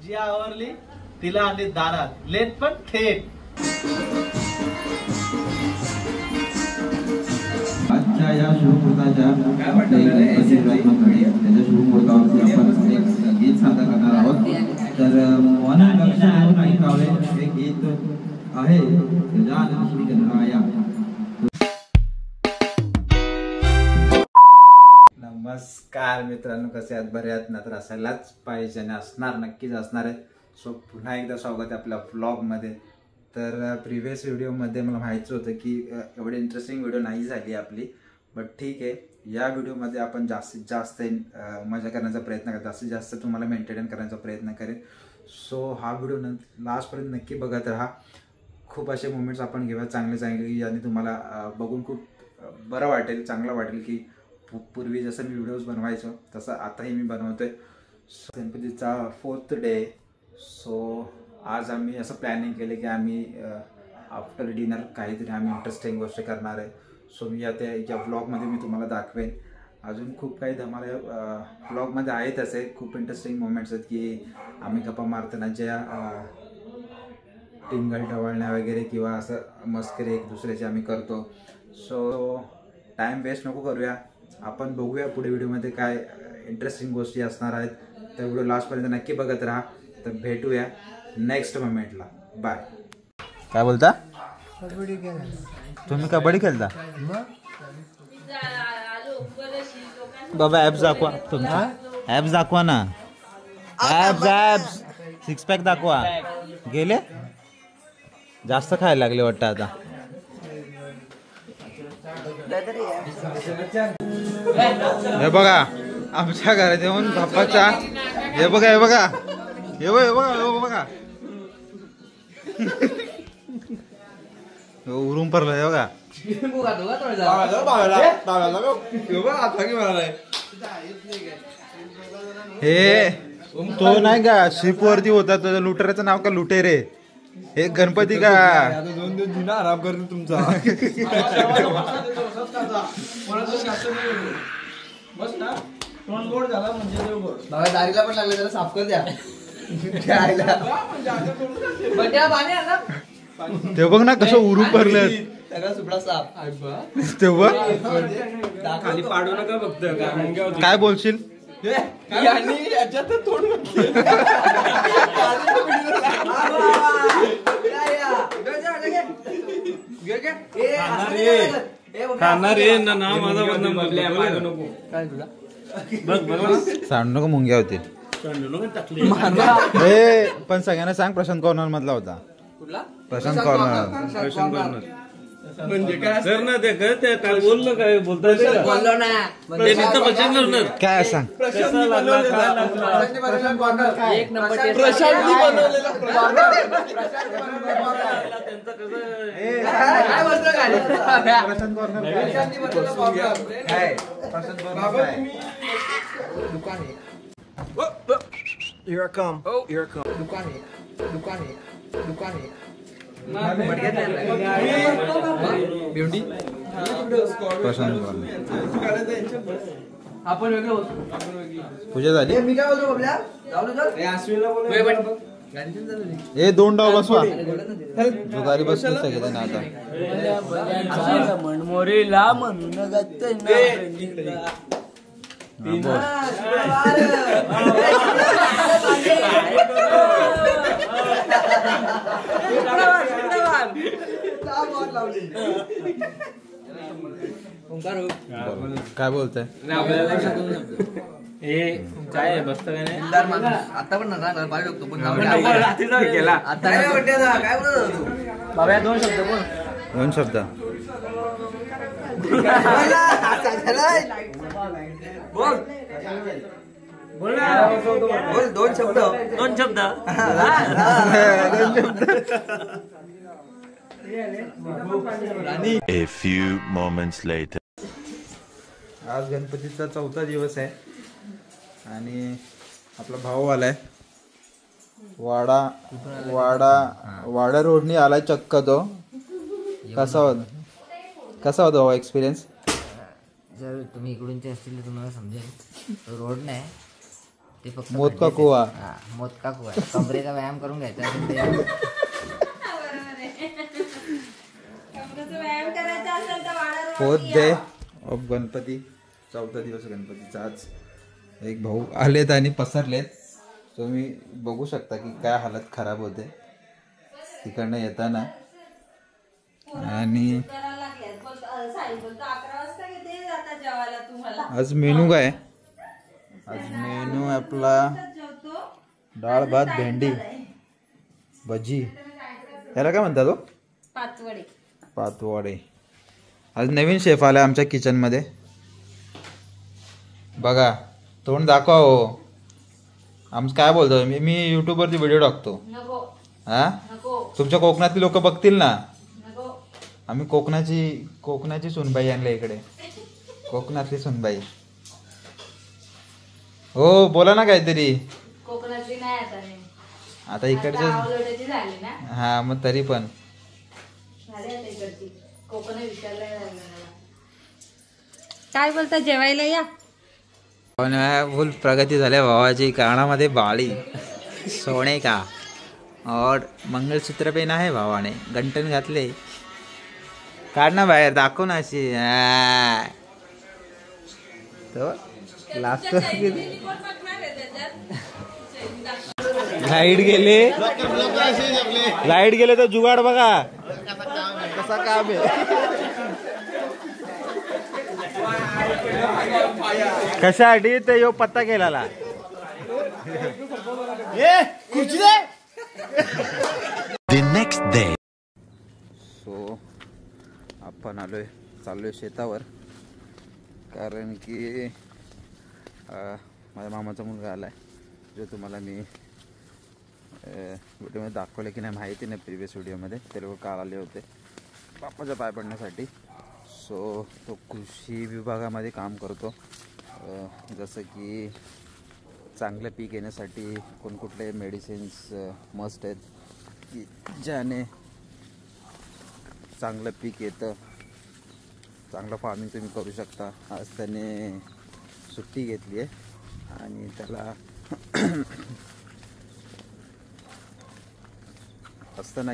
जी आवरली तिला आणि दारात लेट पण थेट. आजच्या या शुभमुहूर्ताच्या त्याच्या शुभमुहूर्तावरती आपण एक गीत सादर करणार आहोत. तर मन लक्ष देऊन ऐकावे हे गीत आहे गजानन श्री गणराया. नमस्कार मित्रांनो, कसे आहात? बरे आहात ना? तर असायलाच पाहिजे आणि असणार, नक्कीच असणार आहे. सो पुन्हा एकदा स्वागत आहे आपल्या व्लॉगमध्ये. तर प्रिव्हियस व्हिडिओमध्ये मला माहिती होतं की एवढी इंटरेस्टिंग व्हिडिओ नाही झाली आपली, बट ठीक आहे. या व्हिडिओमध्ये आपण जास्तीत जास्त मजा करण्याचा प्रयत्न करेन, जास्तीत जास्त तुम्हाला मेंटेन करण्याचा प्रयत्न करेन. सो हा व्हिडिओ लास्टपर्यंत नक्की बघत राहा. खूप असे मोमेंट्स आपण घेऊया चांगले चांगले, आणि तुम्हाला बघून खूप बरं वाटेल, चांगलं वाटेल की पूर्वी जसं मी व्हिडिओज बनवायचो तसं आताही मी बनवतोय. गणपतीचा 4th डे. सो आज आम्ही असं प्लॅनिंग केलं की आम्ही आफ्टर डिनर काहीतरी आम्ही इंटरेस्टिंग गोष्ट करणार आहे. सो मी आता या व्लॉगमध्ये मी तुम्हाला दाखवेन. अजून खूप काही धमाल व्लॉगमध्ये आहेत, असे खूप इंटरेस्टिंग मोमेंट्स आहेत की आम्ही गप्पा मारताना ज्या टिंगल टवाळण्या वगैरे किंवा असं मस्करी एक दुसऱ्याची आम्ही करतो. सो टाईम वेस्ट नको करूया, आपण बघूया पुढे व्हिडिओमध्ये काय इंटरेस्टिंग गोष्टी असणार आहेत. तर व्हिडिओ लास्टपर्यंत नक्की बघत राहा. तर भेटूया नेक्स्ट मोमेंटला. बाय. काय बोलता तुम्ही? कबड्डी खेळता बाबा? ॲप्स दाखवा तुमचा, ॲप्स दाखवा ना. ॲप्स 6 पॅक दाखवा. गेले जास्त खायला लागले वाटतं आता. हे बघा आमच्या घरात येऊन बाप्पाच्या, हे बघा हे बघा हे बघा हे बघा हे बघा उरून पडलं. हे बघा हे तो नाही का शिप वरती होता, त्याच्या लुटेऱ्याचं नाव का लुटेरे. हे गणपती का 2 दिवस जुना आराम करतो तुमचा. बस ना, तोंड गोड झाला म्हणजे देव गोड. बाबा दारीला पण लागले, त्याला साफ कर द्या. ते बघ ना कसं उरू पडलं सगळा सुपडा साफ. तेव्हा खाली पाडू नका फक्त. काय बोलशील? याच्यात तोड सांडू नको, मुंग्या होतील. पण सगळ्यांना सांग प्रशांत कॉर्नर मधला होता. प्रशांत कॉर्नर म्हणजे काय सर ना ते काय बोललो, काय बोलता बोललो ना. काय सांग? एक नंबर दुकान आहे. Here I come. Oh, here I come. दुकान आहे, दुकान आहे, दुकान आहे. प्रशांत कॉर्नर. आपण वेगळं होतो. पूजा झाली? मी काय बोलतो बबल्या? हे 2 डाव बसवा. जुगारी बसतो सगळे ना आता. मनमोरीला म्हणून काय बोलताय? हे काय बसत काय नाही. आता पण ना पाहिजे शकतो पण केला आता काय बोलत तू बाबा? 2 शब्द बोल. 2 शब्द बोल बोल ना. बोल 2 शब्द. 2 शब्द. A few moments later. आज गणपतीचा 4था दिवस आहे आणि आपला भाऊ आलाय. वाडा वाडा वाडा रोडनी आलाय चक्क तो. कसा होता एक्सपिरियन्स? जर तुम्ही इकडूनचे असतील तर तुम्हाला समजेल. रोड नाही ते फक्त मोद का कुवा. हा, मोद का कुवा. कमरेचा व्यायाम करून घ्यायचा असेल ते. फोर्थ डे ऑफ गणपती, 4था दिवस गणपतीचा. आज एक भाऊ आलेत आणि पसरलेत. तुम्ही बघू शकता की काय हालत खराब होते तिकडनं येताना. आणि आज मेनू काय? आज मेनू आपला डाळ भात भेंडी भजी, याला काय म्हणतात तो? पातवडे. आज नवीन शेफ आला आमच्या किचन मध्ये. बघा तोंड दाखवा हो. आमचं काय बोलतो मी युट्यूब वरती व्हिडिओ टाकतो. हा तुमच्या कोकणातली लोक बघतील ना. आम्ही कोकणाची सुनबाई आणल्या इकडे. कोकणातली सुनबाई. हो बोला ना काहीतरी. कोकणातली नाही आता इकडचे. हा मग तरी पण काय बोलता, जेवायला या. फुल प्रगती झाल्या भावाची. कानामध्ये बाळी सोने का और मंगलसूत्र पेन आहे भावाने. गंटन घातले. काढ ना बाहेर, दाखव ना अशी. लाईट गेले तर जुगाड बघा कसा काम आहे. कशासाठी ते यो पत्ता केला. सो आपण चाललोय शेतावर. कारण की माझ्या मामाचा मुलगा आलाय, जो तुम्हाला मी व्हिडिओमध्ये दाखवलं की नाही माहिती नाही. प्रिव्हियस व्हिडिओमध्ये ते लोक काल आले होते बापाच्या पाय पडण्यासाठी. सो तो कृषी विभागामध्ये काम करतो. जसं की चांगलं पीक येण्यासाठी कोणकुठले मेडिसिन्स मस्ट आहेत की ज्याने चांगलं पीक येतं, चांगलं फार्मिंग तुम्ही करू शकता. आज त्याने सुट्टी घेतली आहे आणि त्याला असतं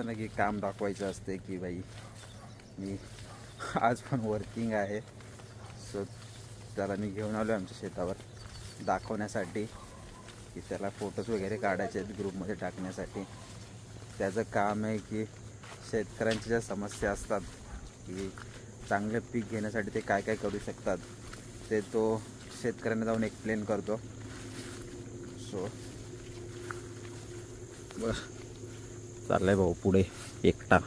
ना की काम दाखवायचं असते की बाई मी आज पण वर्किंग आहे. सो त्याला मी घेऊन आलो आमच्या शेतावर दाखवण्यासाठी की त्याला फोटोज वगैरे काढायचे आहेत ग्रुपमध्ये टाकण्यासाठी. त्याचं काम आहे की शेतकऱ्यांच्या ज्या समस्या असतात की चांगलं पीक घेण्यासाठी ते काय काय करू शकतात ते तो शेतकऱ्यांना जाऊन एक्सप्लेन करतो. सो बस चाललाय भाऊ पुढे एकटा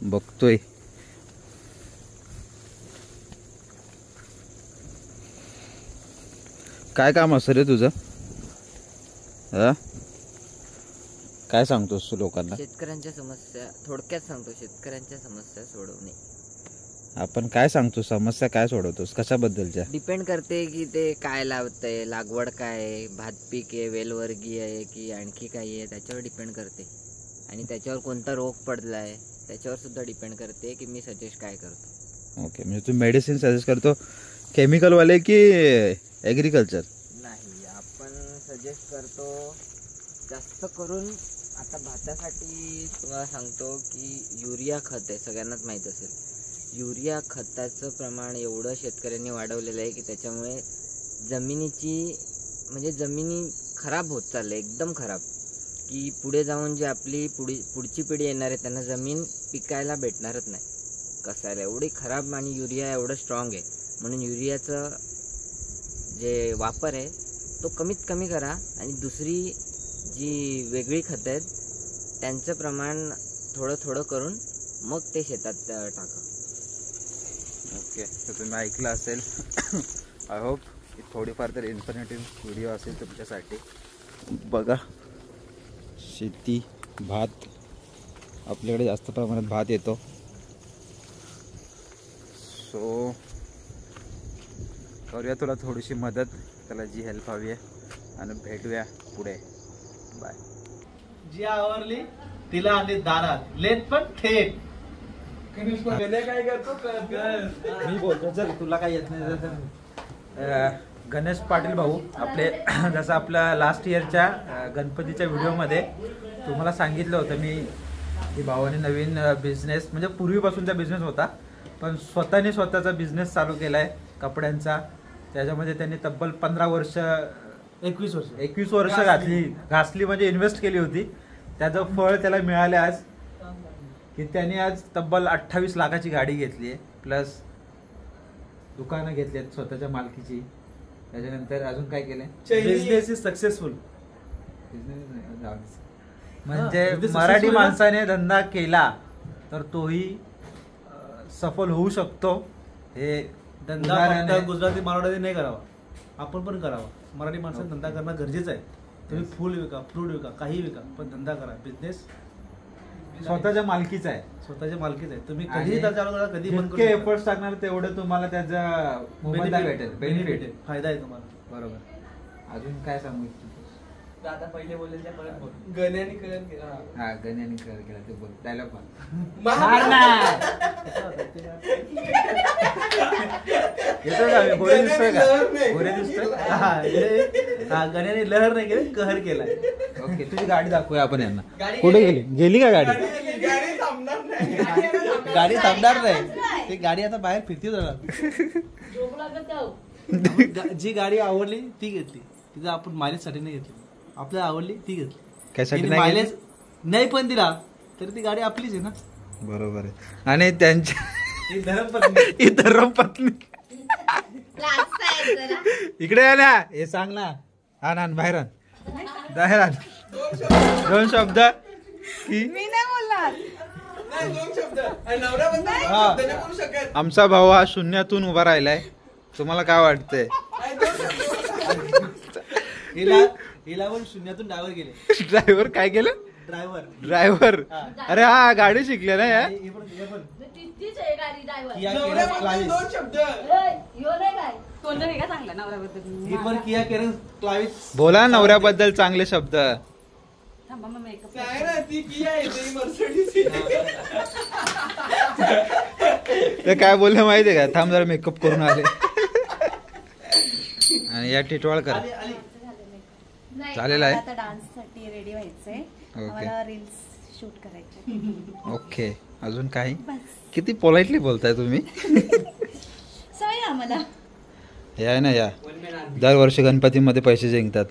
बघतोय. काय काम असतं रे तुझं? काय सांगतोस तू लोकांना? शेतकऱ्यांच्या समस्या थोडक्यात सांगतो. शेतकऱ्यांच्या समस्या सोडवणे. आपण काय सांगतो? समस्या काय सोडवतोस? कशाबद्दलच्या? डिपेंड करते की ते काय लावतंय, लागवड काय आहे, भात पीक आहे, वेलवर्गीय आहे की आणखी काही आहे, त्याच्यावर डिपेंड करते. आणि त्याच्यावर कोणता रोग पडला आहे त्याच्यावर सुद्धा डिपेंड करते की मी सजेस्ट काय करतो. ओके, म्हणजे तू मेडिसिन सजेस्ट करतो केमिकलवाले की ॲग्रिकल्चर? नाही, आपण सजेस्ट करतो जास्त करून. आता भातासाठी तुम्हाला सांगतो की युरिया खत आहे, सगळ्यांनाच माहीत असेल. युरिया खताचं प्रमाण एवढं शेतकऱ्यांनी वाढवलेलं आहे की त्याच्यामुळे जमिनी खराब होत चालले, एकदम खराब. की पुढे जाऊन जे आपली पुढची पिढी येणार आहे त्यांना जमीन पिकायला भेटणारच नाही. कसायला एवढी खराब आणि युरिया एवढं स्ट्रॉंग आहे. म्हणून युरियाचं जे वापर आहे तो कमीत कमी करा. आणि दुसरी जी वेगळी खतं आहेत त्यांचं प्रमाण थोडं थोडं करून मग ते शेतात टाका. ओके, तर तुम्ही ऐकलं असेल. आय होप की थोडीफार तर इन्फॉर्मेटिव्ह व्हिडिओ असेल तुमच्यासाठी. बघा शेती, भात, आपल्याकडे जास्त प्रमाणात भात येतो. सो करूया तुला थोडीशी मदत, त्याला जी हेल्प हवी आहे, आणि भेटूया पुढे. बाय. जी आवरली तिला आणि दारात लेट पण थेट. काय करतो मी बोलतो चल, तुला काय येत नाही. गणेश पाटील भाऊ आपले जसं आपल्या लास्ट इयरच्या गणपतीच्या व्हिडिओमध्ये तुम्हाला सांगितलं होतं मी की भावाने नवीन बिझनेस म्हणजे पूर्वीपासूनचा बिझनेस होता पण स्वतःचा बिझनेस चालू केला आहे कपड्यांचा. त्याच्यामध्ये त्यांनी तब्बल 15 वर्ष 21 वर्ष घासली म्हणजे इन्व्हेस्ट केली होती. त्याचं फळ त्याला मिळालं आज की त्यांनी आज तब्बल 28 लाखाची गाडी घेतली आहे प्लस दुकानं घेतली आहेत स्वतःच्या मालकीची. त्याच्यानंतर अजून काय केलंय? Business is successful. म्हणजे मराठी माणसाने धंदा केला तर तोही सफल होऊ शकतो. हे धंदा फक्त गुजराती मराठी नाही करावा, आपण पण करावा. मराठी माणसाने धंदा करणं गरजेचं आहे. तुम्ही फुल विका, फ्रूट विका, काही विका, पण धंदा करा. बिझनेस स्वतःच्या मालकीचा आहे, स्वतःच्या मालकीचा आहे. तुम्ही कधी चालू करा, कधी बंद जितके एफर्ट्स टाकणार तेवढं तुम्हाला त्याचा बेनिफिट भेटेल, फायदा आहे तुम्हाला. बरोबर. अजून काय सांगू इच्छितो? आता पहिले बोलले त्या परत बोल. गण्याने कर केला ते बोल डायलॉग गण्याने लहर नाही केली, कहर केलाय. ओके, तुझी गाडी दाखवूया आपण यांना. कुठे गेली का गाडी? गाडी थांबणार नाही, ती गाडी आता बाहेर फिरती जाणार. जी गाडी आवडली ती घेतली, तिथं आपण मायलेज साठी नाही घेतली. आपल्याला आवडली ती घेतली. कशासाठी मायलेज नाही पण दिला तरी ती गाडी आपलीच आहे ना. बरोबर आहे. आणि त्यांच्या धर्मपत्नी धर्मपत्नी इकडे आहे ना, हे सांग ना. आण बाहेर आण. 2 शब्द की मी नाही बोलणार. आमचा भाऊ हा शून्यातून उभा राहिलाय. तुम्हाला काय वाटतंय? हिला पण शून्यातून ड्रायव्हर गेले. ड्रायव्हर काय केलं? ड्रायव्हर. अरे हा गाडी शिकले ना या. बोला नवऱ्याबद्दल चांगले शब्द. ते काय बोलले माहितीये का? थांब जरा मेकअप करून आले. आणि या टिटवाळकर चालेल आहे. आता डान्स साठी रेडी व्हायचंय, मला रील्स शूट करायचे. ओके, अजून काही? किती पोलाइटली बोलताय तुम्ही. सवय आम्हाला. हे आहे ना, या दरवर्षी गणपतीमध्ये पैसे जिंकतात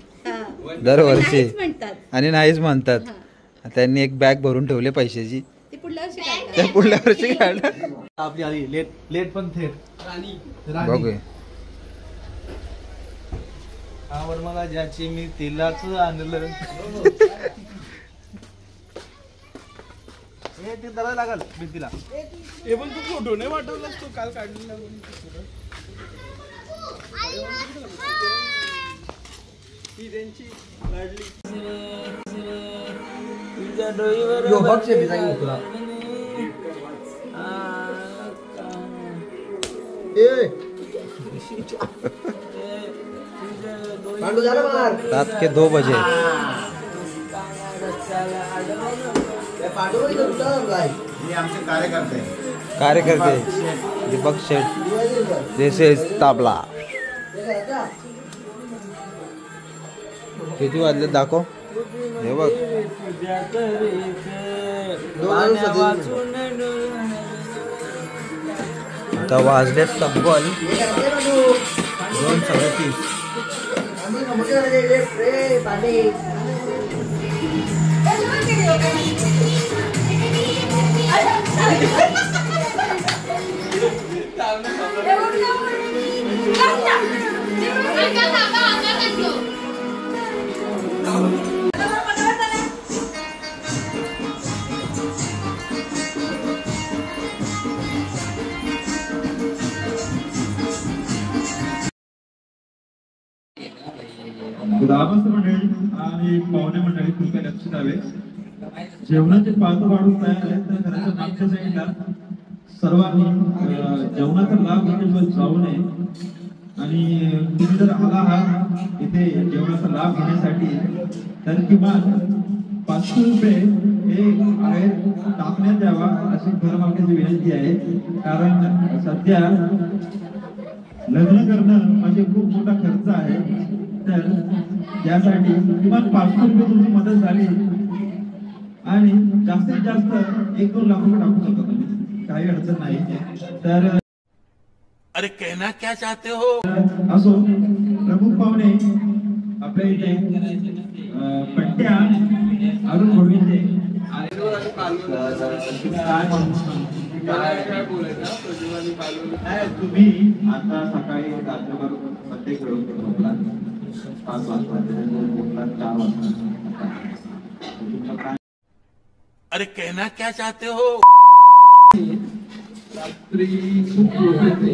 दरवर्षी आणि नाहीच म्हणतात. त्यांनी एक बॅग भरून ठेवले पैशाची, ते पुढल्या वर्षी काढलं. आपली आली लेट पण थेट. बघूया. आवड मला ज्याची मी तिलाच आणलं. हे ते दरायला लागल भिंतीला. हे पण तू फोटो नाही वाटवलास तो काल काढलेला. ही त्यांची लाडली. रात के 2 बजे कार्यकर्ते दीपक शेठ जैसे ताबला. किती वाजले दाखव. हे बघ, आता वाजले तब्बल 2:37. ग्रामस्थ मंडळी आणि पाहुणे मंडळी कृपया लक्ष द्यावे. जेवणाचे पात्र वाढून तयार आहेत तर घराच्या मागच्या साईडला सर्वांनी जेवणाचा लाभ घेण्याशिवाय जाऊ नये. आणि तुम्ही जर आला आहात इथे जेवणाचा लाभ घेण्यासाठी तर किमान 500 रुपये हे टाकण्यात यावा अशी घरमालकाची विनंती आहे. कारण सध्या लग्न करणं म्हणजे खूप मोठा खर्च आहे, तर त्यासाठी किमान 500 रुपये तुमची मदत झाली आणि जास्तीत जास्त 1-2 लाख रुपये टाकू शकता तुम्ही, काही अडचण नाही. तर अरे कहना क्या चाहते हो? असो, प्रमुख पाहुणे आपल्या इथे पट्ट्या अरुण गोविंदे तुम्ही आता सकाळी रात्रभर पत्ते खेळून झोपला, 5 वाजता 4 वाजता. अरे कहना क्या चाहते हो? रात्री खूप झोप येते,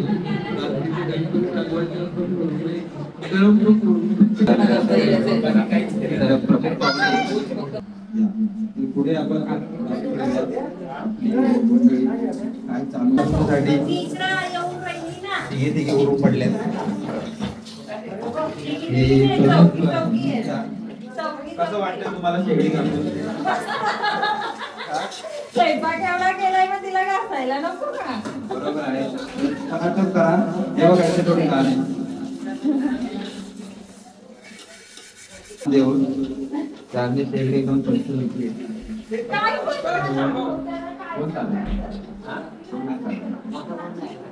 रात्रीचे गणपती टाकवायचे गरम पुढे आपण काय चालू असण्यासाठी तिघे उरून पडले. कसं वाटतं तुम्हाला शेगडी काढून? स्वयंपाक एवढा केलाय मग तिला घासायला नको का? बरोबर आहे, फटाफट करा. हे बघा इथे थोडी गाणे देऊन चारने शेगडी एकदम स्वच्छ धुतली.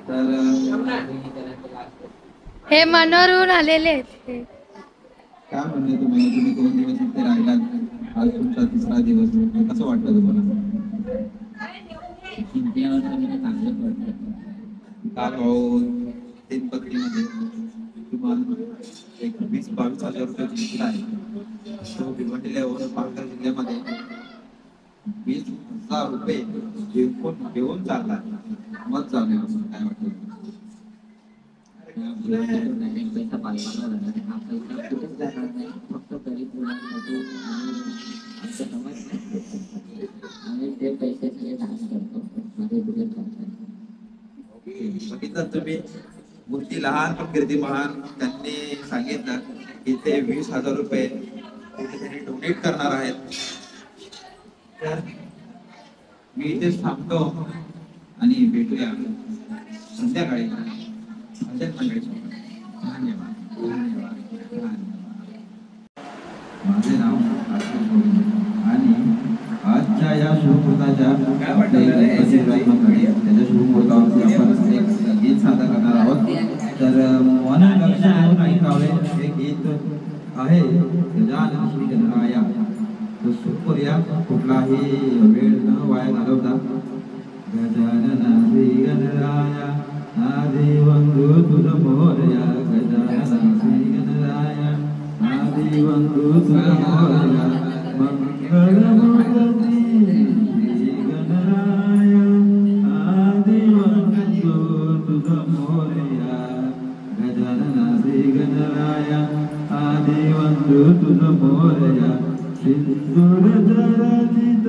तर हे मनोरून आलेले आहेत. काय म्हणणे तुम्हाला, तुम्ही 2 दिवस इथे राहिलात, आज तुमचा 3रा दिवस, कसं वाटतं तुम्हाला? काल भाऊ 3 पत्नीमध्ये तुम्हाला एक 20-22 हजार रुपये जिंकला आहे. तो भिवंडील्यावर पालघर जिल्ह्यामध्ये 20,000 रुपये जिंकून घेऊन चालला. मत चालू आहे, काय वाटतं? पैसा पालवायला लागणार, हा पैसा कुठेच जाणार नाही, फक्त गरीब मुलांसाठी आमचा समाज आणि ते पैशाचे दान करतो माझे गुजर करतात. बघितलं तुम्ही, मूर्ती लहान पण कीर्ती महान. त्यांनी सांगितलं की ते 20,000 रुपये कुठेतरी डोनेट करणार आहेत. तर मी इथेच थांबतो आणि भेटूया संध्याकाळी. धन्यवाद. माझे नाव आशिष गोविंद आणि आजच्या या शुभमुहूर्ताच्या त्याच्या शुभमुहूर्तावरती आपण एक गीत सादर करणार आहोत. तर मन लक्ष देऊन ऐकावे हे गीत आहे गजानन श्री गणराया. तर सुरूया, कुठलाही वेळ न वाया घालवता. गजानन श्री गणराया आदि बंधु तुझ मोरया, गजानन श्री गणराया आदि बंधु तुझ मोरया, मंगलमूर्ती श्री गणराया आदि बंधु तुझ मोरया, गजानन श्री गणराया आदि बंधु तुझ मोरया. सिंदूर जराजित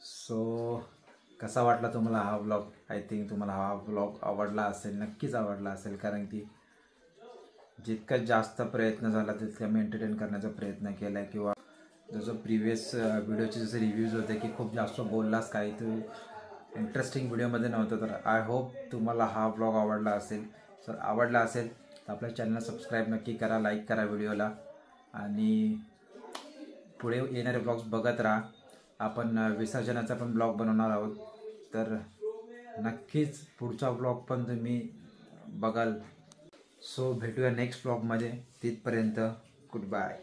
सो कसा वाटला तुम्हाला हा व्लॉग? आय थिंक तुम्हाला हा व्लॉग आवडला असेल, नक्कीच आवडला असेल, कारण की जितका जास्त प्रयत्न झाला तितका मी एंटरटेन करण्याचा प्रयत्न केला आहे. किंवा जसं प्रिव्हियस व्हिडिओचे जसे रिव्ह्यूज होते की खूप जास्त बोललास, काही तू इंटरेस्टिंग व्हिडिओमध्ये नव्हतं. तर आय होप तुम्हाला हा व्लॉग आवडला असेल. जर आवडला असेल तर आपल्या चॅनलला सबस्क्राईब नक्की करा, लाईक करा व्हिडिओला आणि पुढे येणारे ब्लॉग्स बघत राहा. आपण विसर्जनाचा पण ब्लॉग बनवणार आहोत, तर नक्कीच पुढचा ब्लॉग पण तुम्ही बघाल. सो भेटूया नेक्स्ट ब्लॉगमध्ये. तिथपर्यंत गुड बाय.